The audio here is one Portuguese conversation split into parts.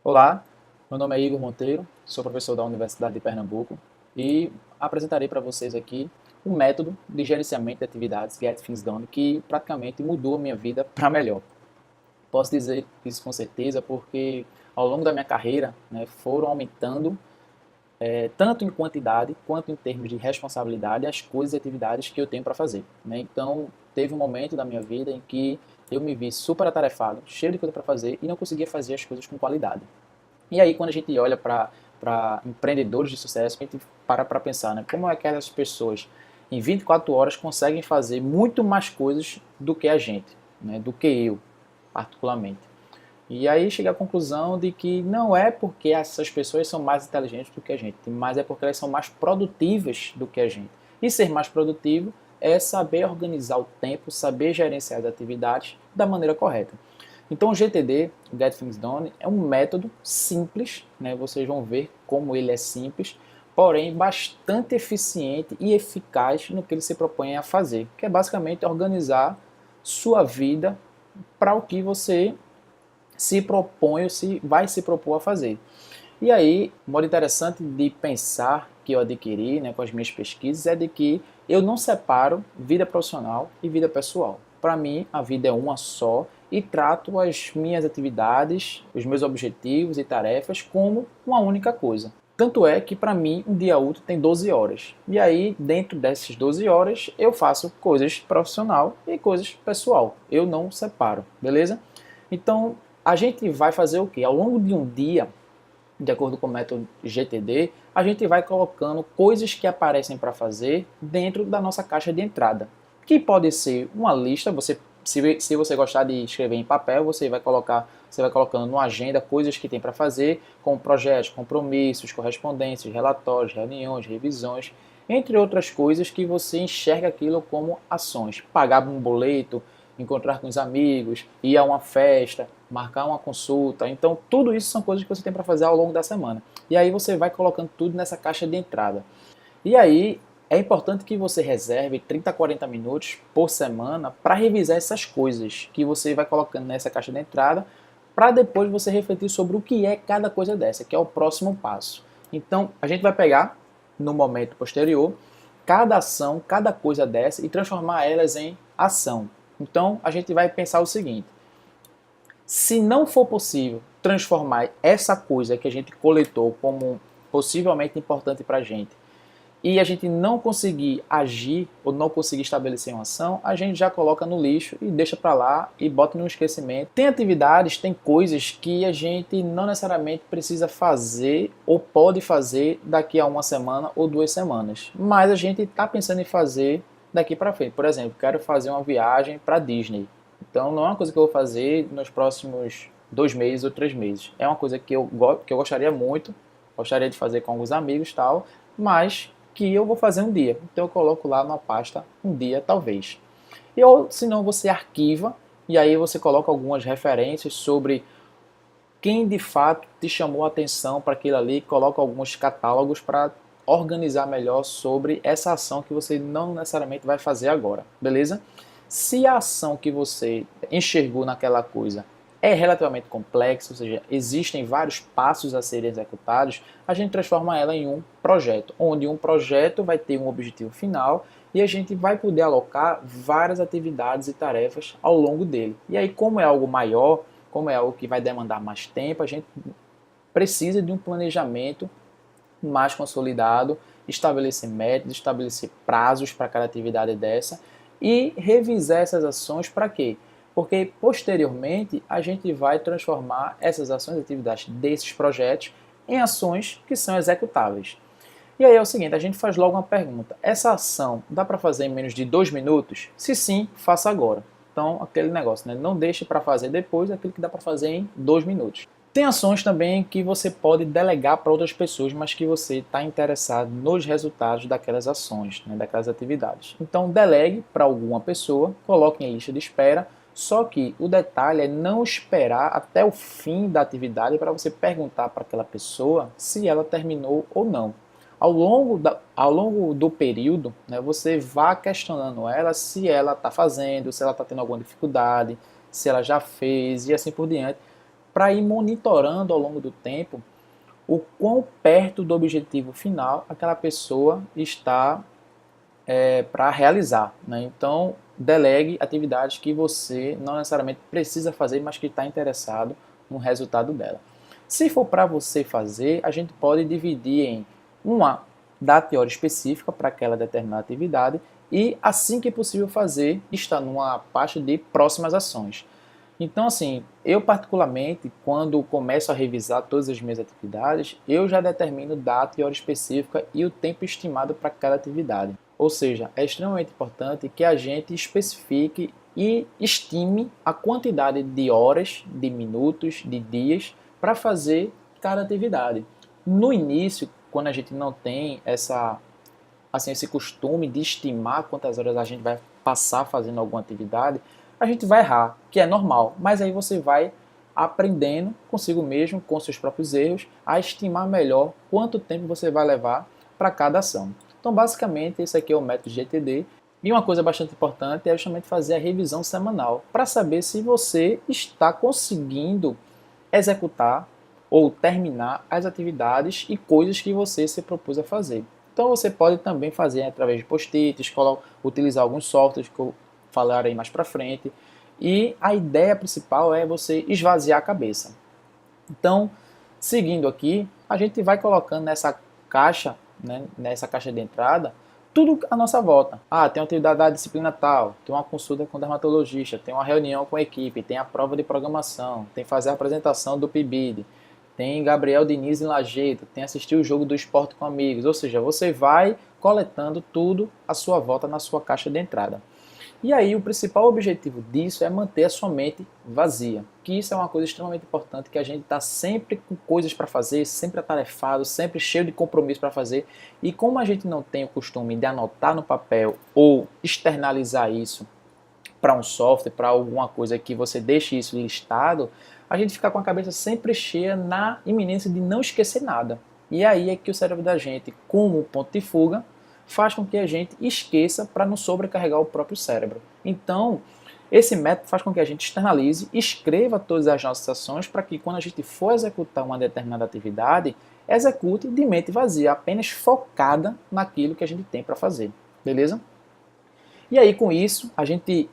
Olá, meu nome é Igor Monteiro, sou professor da Universidade de Pernambuco e apresentarei para vocês aqui um método de gerenciamento de atividades Get Things Done que praticamente mudou a minha vida para melhor. Posso dizer isso com certeza porque ao longo da minha carreira, foram aumentando tanto em quantidade quanto em termos de responsabilidade as coisas e atividades que eu tenho para fazer. Então, teve um momento da minha vida em que eu me vi super atarefado, cheio de coisa para fazer e não conseguia fazer as coisas com qualidade. E aí, quando a gente olha para empreendedores de sucesso, a gente para pensar, como é que aquelas pessoas em 24 horas conseguem fazer muito mais coisas do que a gente, do que eu, particularmente. E aí chega à conclusão de que não é porque essas pessoas são mais inteligentes do que a gente, mas é porque elas são mais produtivas do que a gente. E ser mais produtivo é saber organizar o tempo, saber gerenciar as atividades da maneira correta. Então o GTD, o Get Things Done, é um método simples, vocês vão ver como ele é simples, porém bastante eficiente e eficaz no que ele se propõe a fazer, que é basicamente organizar sua vida para o que você se propõe ou se vai se propor a fazer. E aí, um modo interessante de pensar que eu adquiri com as minhas pesquisas é de que eu não separo vida profissional e vida pessoal. Para mim, a vida é uma só e trato as minhas atividades, os meus objetivos e tarefas como uma única coisa. Tanto é que para mim um dia útil tem 12 horas. E aí, dentro dessas 12 horas, eu faço coisas profissional e coisas pessoal. Eu não separo, beleza? Então, a gente vai fazer o quê? Ao longo de um dia, de acordo com o método GTD, a gente vai colocando coisas que aparecem para fazer dentro da nossa caixa de entrada. Que pode ser uma lista, se você gostar de escrever em papel, você vai colocando numa agenda coisas que tem para fazer, como projetos, compromissos, correspondências, relatórios, reuniões, revisões, entre outras coisas que você enxerga aquilo como ações. Pagar um boleto, encontrar com os amigos, ir a uma festa, marcar uma consulta. Então, tudo isso são coisas que você tem para fazer ao longo da semana. E aí você vai colocando tudo nessa caixa de entrada. E aí é importante que você reserve 30 a 40 minutos por semana para revisar essas coisas que você vai colocando nessa caixa de entrada, para depois você refletir sobre o que é cada coisa dessa, que é o próximo passo. Então, a gente vai pegar no momento posterior cada ação, cada coisa dessa e transformar elas em ação. Então, a gente vai pensar o seguinte: se não for possível transformar essa coisa que a gente coletou como possivelmente importante para a gente, e a gente não conseguir agir ou não conseguir estabelecer uma ação, a gente já coloca no lixo e deixa para lá e bota no esquecimento. Tem atividades, tem coisas que a gente não necessariamente precisa fazer ou pode fazer daqui a uma semana ou 2 semanas, mas a gente está pensando em fazer daqui para frente. Por exemplo, quero fazer uma viagem para Disney. Então não é uma coisa que eu vou fazer nos próximos 2 meses ou 3 meses. É uma coisa que eu gostaria muito, gostaria de fazer com alguns amigos e tal, mas que eu vou fazer um dia. Então eu coloco lá na pasta um dia talvez. Ou se não, você arquiva e aí você coloca algumas referências sobre quem de fato te chamou a atenção para aquilo ali, coloca alguns catálogos para organizar melhor sobre essa ação que você não necessariamente vai fazer agora, beleza? Se a ação que você enxergou naquela coisa é relativamente complexa, ou seja, existem vários passos a serem executados, a gente transforma ela em um projeto, onde um projeto vai ter um objetivo final e a gente vai poder alocar várias atividades e tarefas ao longo dele. E aí, como é algo maior, como é algo que vai demandar mais tempo, a gente precisa de um planejamento mais consolidado, estabelecer métodos, estabelecer prazos para cada atividade dessa e revisar essas ações para quê? Porque posteriormente a gente vai transformar essas ações e atividades desses projetos em ações que são executáveis. E aí é o seguinte, a gente faz logo uma pergunta: essa ação dá para fazer em menos de 2 minutos? Se sim, faça agora. Então, aquele negócio, não deixe para fazer depois aquilo que dá para fazer em 2 minutos. Tem ações também que você pode delegar para outras pessoas, mas que você está interessado nos resultados daquelas ações, daquelas atividades. Então, delegue para alguma pessoa, coloque em lista de espera, só que o detalhe é não esperar até o fim da atividade para você perguntar para aquela pessoa se ela terminou ou não. Ao longo do período, você vá questionando ela se ela está fazendo, se ela está tendo alguma dificuldade, se ela já fez e assim por diante, para ir monitorando ao longo do tempo o quão perto do objetivo final aquela pessoa está para realizar, né? Então, delegue atividades que você não necessariamente precisa fazer, mas que está interessado no resultado dela. Se for para você fazer, a gente pode dividir em uma data e hora específica para aquela determinada atividade e, assim que possível fazer, está numa pasta de próximas ações. Então, assim, eu particularmente, quando começo a revisar todas as minhas atividades, eu já determino data e hora específica e o tempo estimado para cada atividade. Ou seja, é extremamente importante que a gente especifique e estime a quantidade de horas, de minutos, de dias para fazer cada atividade. No início, quando a gente não tem esse costume de estimar quantas horas a gente vai passar fazendo alguma atividade, a gente vai errar, que é normal, mas aí você vai aprendendo consigo mesmo, com seus próprios erros, a estimar melhor quanto tempo você vai levar para cada ação. Então, basicamente, esse aqui é o método GTD. E uma coisa bastante importante é justamente fazer a revisão semanal, para saber se você está conseguindo executar ou terminar as atividades e coisas que você se propôs a fazer. Então você pode também fazer através de post-its, utilizar alguns softwares que eu falarei mais para frente. E a ideia principal é você esvaziar a cabeça. Então, seguindo aqui, a gente vai colocando nessa caixa, né, nessa caixa de entrada, tudo à nossa volta. Ah, tem uma atividade da disciplina tal, tem uma consulta com o dermatologista, tem uma reunião com a equipe, tem a prova de programação, tem fazer a apresentação do PIBID, tem Gabriel Diniz em Lajeito, tem assistir o jogo do esporte com amigos. Ou seja, você vai coletando tudo à sua volta na sua caixa de entrada. E aí o principal objetivo disso é manter a sua mente vazia, que isso é uma coisa extremamente importante, que a gente está sempre com coisas para fazer, sempre atarefado, sempre cheio de compromisso para fazer, e como a gente não tem o costume de anotar no papel ou externalizar isso para um software, para alguma coisa que você deixe isso listado, a gente fica com a cabeça sempre cheia na iminência de não esquecer nada. E aí é que o cérebro da gente, como ponto de fuga, faz com que a gente esqueça para não sobrecarregar o próprio cérebro. Então, esse método faz com que a gente externalize, escreva todas as nossas ações para que quando a gente for executar uma determinada atividade, execute de mente vazia, apenas focada naquilo que a gente tem para fazer. Beleza? E aí com isso, a gente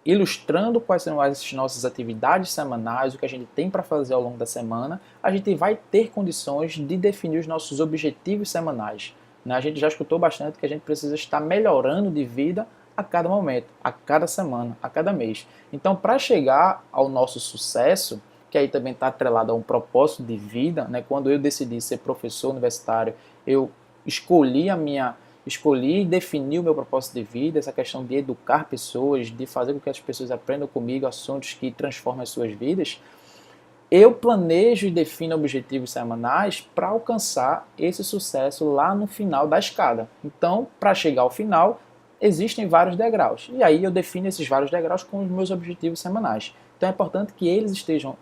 ilustrando quais são as nossas atividades semanais, o que a gente tem para fazer ao longo da semana, a gente vai ter condições de definir os nossos objetivos semanais. A gente já escutou bastante que a gente precisa estar melhorando de vida a cada momento, a cada semana, a cada mês. Então, para chegar ao nosso sucesso, que aí também está atrelado a um propósito de vida, né? Quando eu decidi ser professor universitário, eu escolhi e defini o meu propósito de vida, essa questão de educar pessoas, de fazer com que as pessoas aprendam comigo assuntos que transformam as suas vidas. Eu planejo e defino objetivos semanais para alcançar esse sucesso lá no final da escada. Então, para chegar ao final, existem vários degraus. E aí eu defino esses vários degraus com os meus objetivos semanais. Então é importante que eles estejam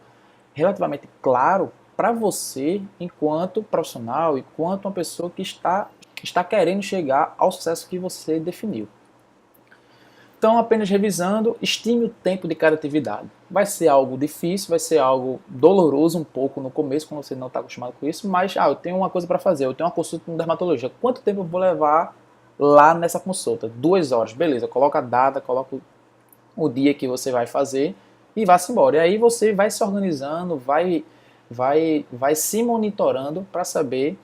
relativamente claros para você, enquanto profissional, enquanto uma pessoa que está querendo chegar ao sucesso que você definiu. Então, apenas revisando, estime o tempo de cada atividade. Vai ser algo difícil, vai ser algo doloroso um pouco no começo, quando você não está acostumado com isso, mas eu tenho uma coisa para fazer, eu tenho uma consulta com um dermatologista. Quanto tempo eu vou levar lá nessa consulta? 2 horas, beleza, coloca a data, coloca o dia que você vai fazer e vá-se embora. E aí você vai se organizando, vai se monitorando para saber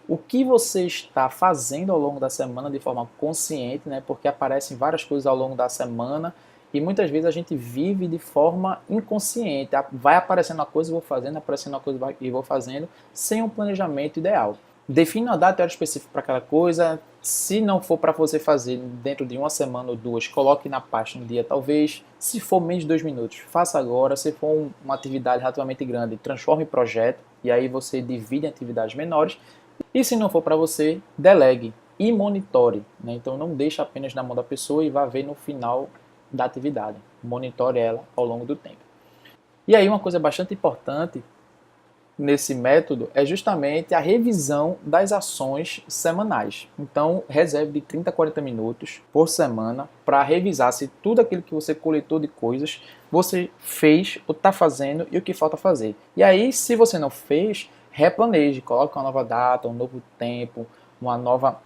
o que você está fazendo ao longo da semana de forma consciente, né? Porque aparecem várias coisas ao longo da semana e muitas vezes a gente vive de forma inconsciente. Vai aparecendo uma coisa e vou fazendo, aparecendo uma coisa e vou fazendo, sem um planejamento ideal. Defina uma data e hora específica para aquela coisa. Se não for para você fazer dentro de uma semana ou 2, coloque na pasta um dia talvez. Se for menos de 2 minutos, faça agora. Se for uma atividade relativamente grande, transforme em projeto e aí você divide em atividades menores. E se não for para você, delegue e monitore, né? Então não deixe apenas na mão da pessoa e vá ver no final da atividade. Monitore ela ao longo do tempo. E aí uma coisa bastante importante nesse método é justamente a revisão das ações semanais. Então, reserve de 30 a 40 minutos por semana para revisar se tudo aquilo que você coletou de coisas você fez ou está fazendo e o que falta fazer. E aí, se você não fez, replaneje, coloque uma nova data, um novo tempo, uma nova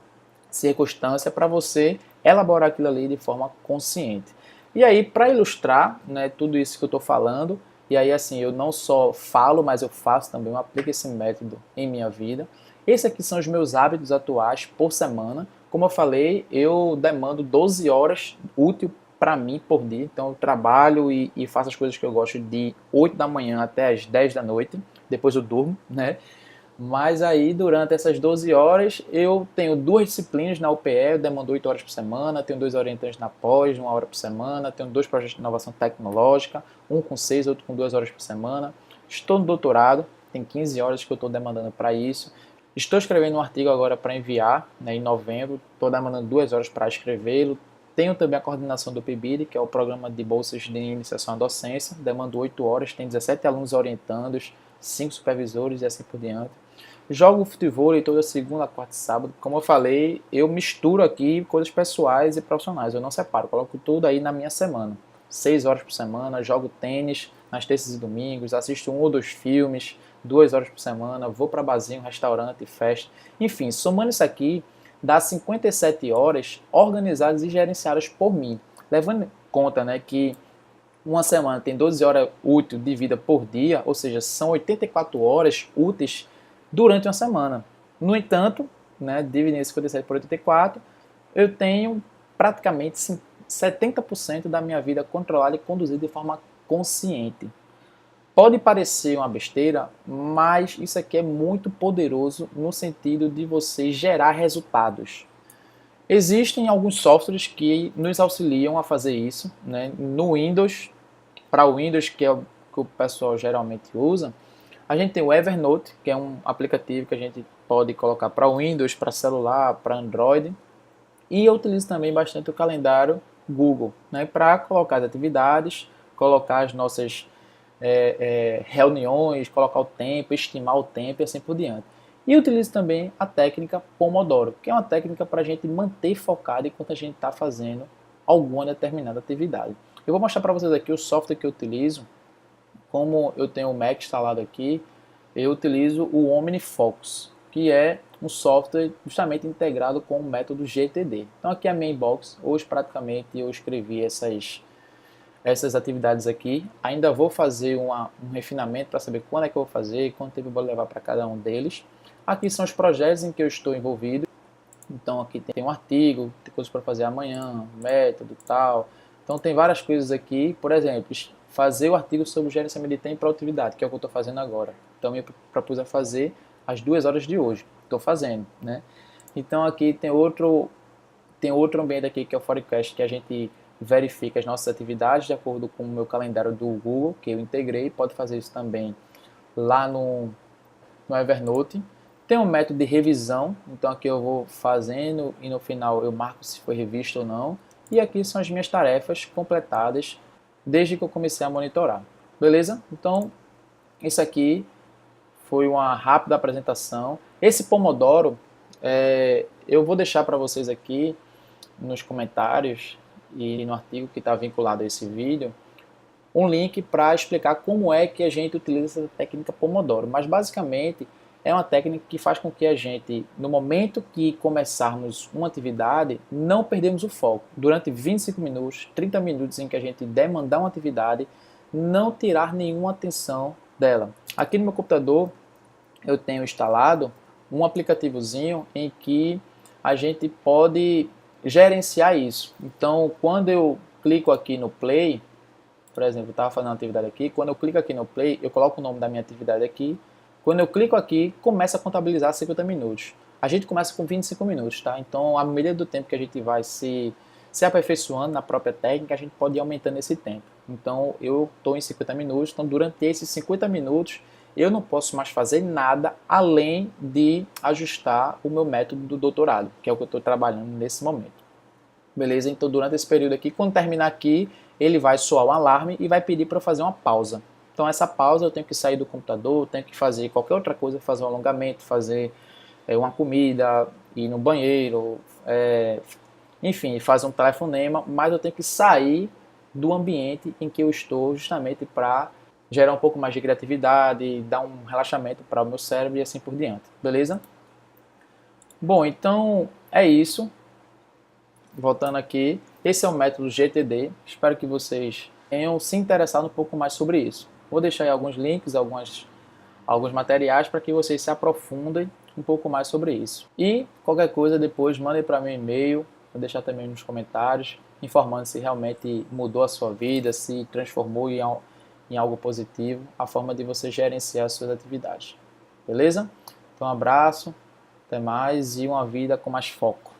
circunstância para você elaborar aquilo ali de forma consciente. E aí, para ilustrar, né, tudo isso que eu estou falando, e aí assim, eu não só falo, mas eu faço também, eu aplico esse método em minha vida. Esses aqui são os meus hábitos atuais por semana. Como eu falei, eu demando 12 horas útil para mim por dia. Então eu trabalho e faço as coisas que eu gosto de 8 da manhã até as 10 da noite. Depois eu durmo, né? Mas aí, durante essas 12 horas, eu tenho 2 disciplinas na UPE, eu demando 8 horas por semana, tenho 2 orientantes na pós, 1 hora por semana, tenho 2 projetos de inovação tecnológica, um com 6, outro com 2 horas por semana. Estou no doutorado, tem 15 horas que eu estou demandando para isso. Estou escrevendo um artigo agora para enviar, né, em novembro, estou demandando 2 horas para escrevê-lo. Tenho também a coordenação do PIBID, que é o Programa de Bolsas de Iniciação à Docência, demando 8 horas, tem 17 alunos orientandos, 5 supervisores e assim por diante. Jogo futebol toda segunda, quarta e sábado. Como eu falei, eu misturo aqui coisas pessoais e profissionais. Eu não separo, coloco tudo aí na minha semana. 6 horas por semana, jogo tênis nas terças e domingos, assisto 1 ou 2 filmes, 2 horas por semana, vou para barzinho, restaurante, festa. Enfim, somando isso aqui, dá 57 horas organizadas e gerenciadas por mim. Levando em conta, né, que uma semana tem 12 horas úteis de vida por dia, ou seja, são 84 horas úteis durante uma semana. No entanto, né, dividindo 57 por 84, eu tenho praticamente 70% da minha vida controlada e conduzida de forma consciente. Pode parecer uma besteira, mas isso aqui é muito poderoso no sentido de você gerar resultados. Existem alguns softwares que nos auxiliam a fazer isso, né? No Windows, para o Windows, que é o que o pessoal geralmente usa, a gente tem o Evernote, que é um aplicativo que a gente pode colocar para Windows, para celular, para Android. E eu utilizo também bastante o calendário Google, né, para colocar as atividades, colocar as nossas reuniões, colocar o tempo, estimar o tempo e assim por diante. E utilizo também a técnica Pomodoro, que é uma técnica para a gente manter focado enquanto a gente está fazendo alguma determinada atividade. Eu vou mostrar para vocês aqui o software que eu utilizo. Como eu tenho o Mac instalado aqui, eu utilizo o OmniFocus, que é um software justamente integrado com o método GTD. Então aqui é a minha inbox, hoje praticamente eu escrevi essas atividades aqui. Ainda vou fazer um refinamento para saber quando é que eu vou fazer, quanto tempo eu vou levar para cada um deles. Aqui são os projetos em que eu estou envolvido. Então aqui tem um artigo, tem coisas para fazer amanhã, método e tal. Então tem várias coisas aqui, por exemplo, fazer o artigo sobre o gerenciamento de tempo e produtividade, que é o que eu estou fazendo agora. Então eu me propus a fazer às 2 horas de hoje. Estou fazendo, né? Então aqui tem outro ambiente aqui que é o Forecast, que a gente verifica as nossas atividades de acordo com o meu calendário do Google, que eu integrei. Pode fazer isso também lá no Evernote. Tem um método de revisão, então aqui eu vou fazendo e no final eu marco se foi revisto ou não. E aqui são as minhas tarefas completadas desde que eu comecei a monitorar. Beleza? Então, isso aqui foi uma rápida apresentação. Esse Pomodoro, eu vou deixar para vocês aqui nos comentários e no artigo que está vinculado a esse vídeo, um link para explicar como é que a gente utiliza essa técnica Pomodoro. Mas basicamente é uma técnica que faz com que a gente, no momento que começarmos uma atividade, não perdemos o foco. Durante 25 minutos, 30 minutos em que a gente demandar uma atividade, não tirar nenhuma atenção dela. Aqui no meu computador eu tenho instalado um aplicativozinho em que a gente pode gerenciar isso. Então, quando eu clico aqui no Play, por exemplo, eu estava fazendo uma atividade aqui, quando eu clico aqui no Play, eu coloco o nome da minha atividade aqui. Quando eu clico aqui, começa a contabilizar 50 minutos. A gente começa com 25 minutos, tá? Então, à medida do tempo que a gente vai se aperfeiçoando na própria técnica, a gente pode ir aumentando esse tempo. Então, eu estou em 50 minutos, então durante esses 50 minutos, eu não posso mais fazer nada além de ajustar o meu método do doutorado, que é o que eu estou trabalhando nesse momento. Beleza? Então, durante esse período aqui, quando terminar aqui, ele vai soar um alarme e vai pedir para eu fazer uma pausa. Então essa pausa eu tenho que sair do computador, tenho que fazer qualquer outra coisa, fazer um alongamento, fazer uma comida, ir no banheiro, enfim, fazer um telefonema, mas eu tenho que sair do ambiente em que eu estou justamente para gerar um pouco mais de criatividade, dar um relaxamento para o meu cérebro e assim por diante, beleza? Bom, então é isso. Voltando aqui, esse é o método GTD. Espero que vocês tenham se interessado um pouco mais sobre isso. Vou deixar aí alguns links, alguns materiais para que vocês se aprofundem um pouco mais sobre isso. E qualquer coisa depois mandem para meu e-mail, vou deixar também nos comentários, informando se realmente mudou a sua vida, se transformou em algo positivo, a forma de você gerenciar as suas atividades. Beleza? Então um abraço, até mais e uma vida com mais foco.